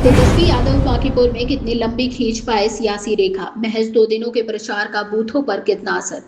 तेजस्वी यादव बांकीपुर में कितनी लंबी खींच पाए सियासी रेखा, महज 2 दिनों के प्रचार का बूथों पर कितना असर।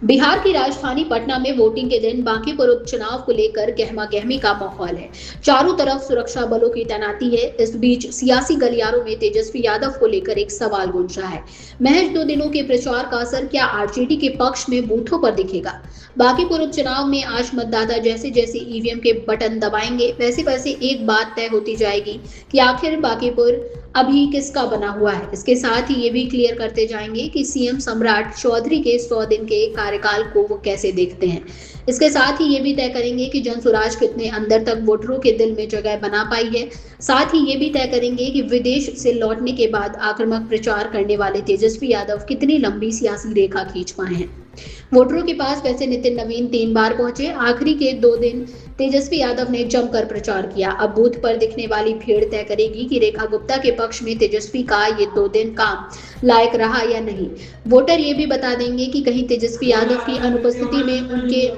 बिहार की राजधानी पटना में वोटिंग के दिन बांकीपुर उपचुनाव को लेकर गहमा-गहमी का माहौल है। चारों तरफ सुरक्षा बलों की तैनाती है। इस बीच सियासी गलियारों में तेजस्वी यादव को लेकर एक सवाल गूंज रहा है। महज 2 दिनों के प्रचार का असर क्या आरजेडी के पक्ष में बूथों पर दिखेगा? बांकीपुर उपचुनाव में आज मतदाता जैसे जैसे ईवीएम के बटन दबाएंगे, वैसे वैसे एक बात तय होती जाएगी कि आखिर बांकीपुर अभी किसका बना हुआ है। इसके साथ ही ये भी क्लियर करते जाएंगे कि सीएम सम्राट चौधरी के 100 दिन के कार्यकाल को वो कैसे देखते हैं। इसके साथ ही ये भी तय करेंगे कि जनसुराज कितने अंदर तक वोटरों के दिल में जगह बना पाई है। साथ ही ये भी तय करेंगे कि विदेश से लौटने के बाद आक्रामक प्रचार करने वाले तेजस्वी यादव कितनी लंबी सियासी रेखा खींच पाए हैं। वोटरों के पास वैसे नितिन नवीन 3 बार पहुंचे। आखिरी के 2 दिन तेजस्वी यादव ने जमकर प्रचार किया। अब बूथ पर दिखने वाली भीड़ तय करेगी कि रेखा गुप्ता के पक्ष में तेजस्वी का ये 2 दिन काम लायक रहा या नहीं। वोटर ये भी बता देंगे कि कहीं तेजस्वी यादव की अनुपस्थिति में उनके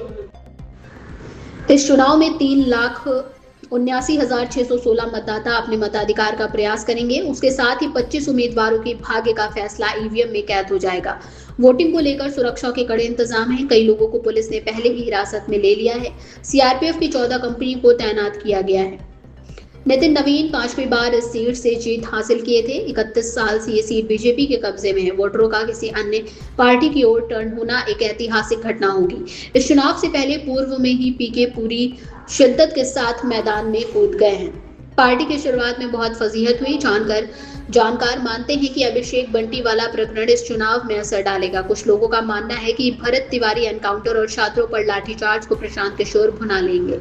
इस चुनाव में 3,79,616 मतदाता अपने मताधिकार का प्रयास करेंगे। उसके साथ ही 25 उम्मीदवारों के भाग्य का फैसला ईवीएम में कैद हो जाएगा। वोटिंग को लेकर सुरक्षा के कड़े इंतजाम हैं। कई लोगों को पुलिस ने पहले ही हिरासत में ले लिया है। सीआरपीएफ की 14 कंपनी को तैनात किया गया है। नितिन नवीन 5वीं बार इस सीट से जीत हासिल किए थे। 31 साल से ये सीट बीजेपी के कब्जे में है। वोटरों का किसी अन्य पार्टी की ओर टर्न होना एक ऐतिहासिक घटना होगी। इस चुनाव से पहले पूर्व में ही पीके पूरी शिद्दत के साथ मैदान में कूद गए हैं। पार्टी की शुरुआत में बहुत फजीहत हुई। जानकार मानते हैं कि अभिषेक बंटीवाला प्रकरण इस चुनाव में असर डालेगा। कुछ लोगों का मानना है कि भरत तिवारी एनकाउंटर और छात्रों पर लाठीचार्ज को प्रशांत किशोर भुना लेंगे।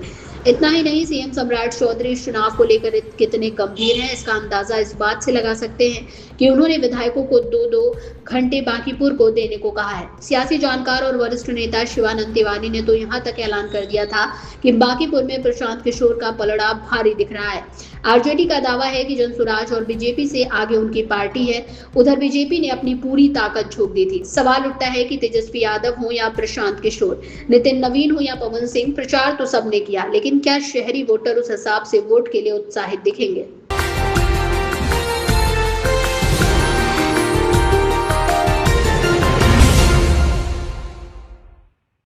इतना ही नहीं, सीएम सम्राट चौधरी इस चुनाव को लेकर कितने गंभीर हैं, इसका अंदाजा इस बात से लगा सकते हैं कि उन्होंने विधायकों को 2-2 घंटे बांकीपुर को देने को कहा है। सियासी जानकार और वरिष्ठ नेता शिवानंद तिवारी ने तो यहां तक ऐलान कर दिया था कि बांकीपुर में प्रशांत किशोर का पलड़ा भारी दिख रहा है। आरजेडी का दावा है कि जनसुराज और बीजेपी से आगे उनकी पार्टी है। उधर बीजेपी ने अपनी पूरी ताकत झोंक दी थी। सवाल उठता है कि तेजस्वी यादव हो या प्रशांत किशोर, नितिन नवीन हो या पवन सिंह, प्रचार तो सबने किया, लेकिन क्या शहरी वोटर उस हिसाब से वोट के लिए उत्साहित दिखेंगे?